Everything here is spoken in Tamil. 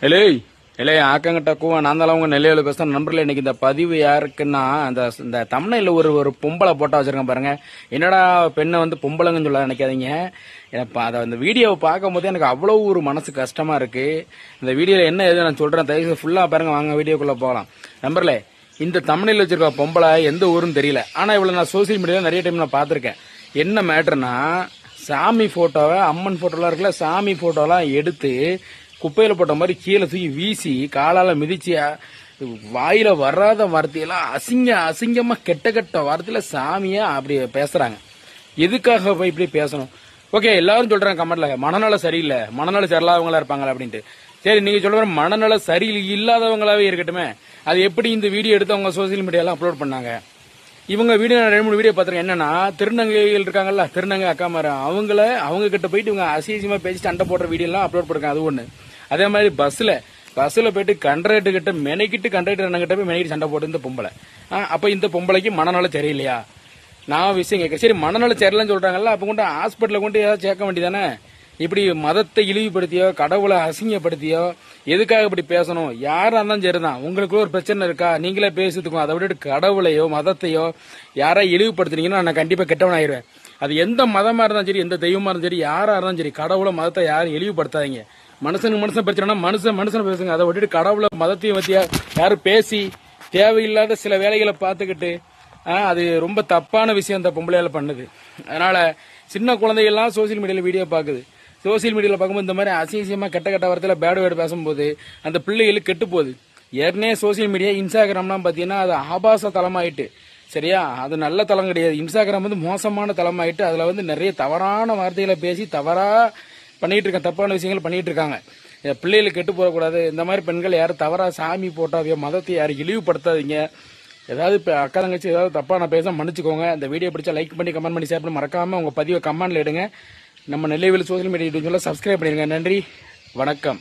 இல்லை இல்லை ஆக்கங்கிட்ட கூவ நான் தான் உங்க நெல்லையில பேசுறேன் நண்பர்களே. இன்னைக்கு இந்த பதிவு யாருக்குன்னா இந்த தமிழ்ல ஒரு பொம்பளை போட்டா வச்சிருக்கேன் பாருங்க. என்னடா பெண்ணை வந்து பொம்பளைங்கன்னு சொல்ல நினைக்காதீங்க. அதை அந்த வீடியோவை பார்க்கும் போதே எனக்கு அவ்வளவு ஒரு மனசு கஷ்டமா இருக்கு. இந்த வீடியோல என்ன எது நான் சொல்றேன், தயவு ஃபுல்லா பாருங்க, வாங்க வீடியோக்குள்ள போகலாம். நண்பர்களே, இந்த தமிழில் வச்சிருக்க பொம்பளை எந்த ஊருன்னு தெரியல. ஆனா இவ்வளவு நான் சோசியல் மீடியால நிறைய டைம் நான் பார்த்திருக்கேன். என்ன மேட்டர்னா, சாமி போட்டோவை, அம்மன் போட்டோலாம் இருக்குல்ல, சாமி போட்டோலாம் எடுத்து குப்பையில போட்ட மாதிரி கீழே தூக்கி வீசி காலால மிதிச்சு வாயில வராத வார்த்தையெல்லாம் அசிங்கமா கெட்ட கெட்ட வார்த்தையில சாமியா அப்படி பேசுறாங்க. எதுக்காக போய் இப்படி பேசணும்? ஓகே, எல்லாரும் சொல்றாங்க கமெண்ட்ல மனநல சரியில்லை, மனநல சரியில்லாதவங்களா இருப்பாங்களா அப்படின்ட்டு. சரி, நீங்க சொல்ற மனநல சரி இல்லாதவங்களாவே இருக்கட்டுமே. அது எப்படி இந்த வீடியோ எடுத்து அவங்க சோசியல் மீடியால அப்லோட் பண்ணாங்க? இவங்க வீடியோ 2-3 வீடியோ பாத்துருக்கேன். என்னன்னா, திருநங்கைகள் இருக்காங்கல்ல, திருநங்கை அக்கா மார அவங்க கிட்ட போயிட்டு இவங்க அசிங்கமா பேசிட்டு அண்டை போடுற வீடியோ எல்லாம் அப்லோட் பண்ணிருக்காங்க. அது ஒண்ணு. அதே மாதிரி பஸ்ல போயிட்டு கண்டக்டர் கிட்ட மெனக்கிட்டு கண்டக்டர் அண்ணங்கிட்ட போய் மெனக்கிட்டு சண்டை போட்டு இந்த பொம்பளை. அப்ப இந்த பொம்பளைக்கு மனநல சரியில்லையா? நான் விஷயம் கேட்கறேன். சரி, மனநல சரியில்லைன்னு சொல்றாங்கல்ல, அப்ப கொண்டு ஹாஸ்பிட்டல கொண்டு ஏதாவது சேர்க்க வேண்டியதானே? இப்படி மதத்தை இழிவுபடுத்தியோ கடவுளை அசிங்கப்படுத்தியோ எதுக்காக இப்படி பேசணும்? யாரா இருந்தாலும் சரிதான், உங்களுக்குள்ள ஒரு பிரச்சனை இருக்கா, நீங்களே பேசிட்டுக்கோ. அதை விட்டு கடவுளையோ மதத்தையோ யாரா இழிவுபடுத்துனீங்கன்னா நான் கண்டிப்பா கெட்டவன் ஆயிடுவேன். அது எந்த மதமா இருந்தாலும் சரி, எந்த தெய்வமா இருந்தாலும் சரி, யாரா இருந்தாலும் சரி, கடவுளை மதத்தை யாரும் இழிவுபடுத்தாதீங்க. மனுஷனுக்கு மனுஷன் பிரச்சனைனா மனுஷன் பேசுங்க. அதை விட்டுட்டு கடவுளை மதத்தையும் பத்தியா யாரும் பேசி தேவையில்லாத சில வேலைகளை பார்த்துக்கிட்டு அது ரொம்ப தப்பான விஷயம் அந்த பொம்பளையால பண்ணுது. அதனால சின்ன குழந்தைகள்லாம் சோசியல் மீடியால வீடியோ பாக்குது. சோசியல் மீடியால பார்க்கும்போது இந்த மாதிரி அசிங்கமா கெட்ட வார்த்தையில பேடு வேடு பேசும்போது அந்த பிள்ளைகளுக்கு கெட்டு போகுது. ஏற்கனவே சோசியல் மீடியா இன்ஸ்டாகிராம்லாம் பாத்தீங்கன்னா அது ஆபாச தளமாயிட்டு, சரியா? அது நல்ல தளம் கிடையாது. இன்ஸ்டாகிராம் வந்து மோசமான தளமாயிட்டு அதுல வந்து நிறைய தவறான வார்த்தைகளை பேசி தவறா பண்ணிட்டு இருக்காங்க, தப்பான விஷயங்கள் பண்ணிட்டு இருக்காங்க. பிள்ளைகளுக்கு கெட்டு போகக்கூடாது. இந்த மாதிரி பெண்கள் யாரும் தவறா சாமி போட்டாவையோ மதத்தை யாரும் இழிவுபடுத்தாதீங்க. ஏதாவது அக்கா தங்கச்சி ஏதாவது தப்பா நான் பேச மன்னிச்சுக்கோங்க. இந்த வீடியோ பிடிச்சா லைக் பண்ணி கமெண்ட் பண்ணி ஷேர் பண்ணி மறக்காம உங்க பதிவை கமெண்ட்ல இடுங்க. நம்ம நெல்லைவேல் சோசியல் மீடியா யூடியூப்ல சப்ஸ்கிரைப் பண்ணிருங்க. நன்றி, வணக்கம்.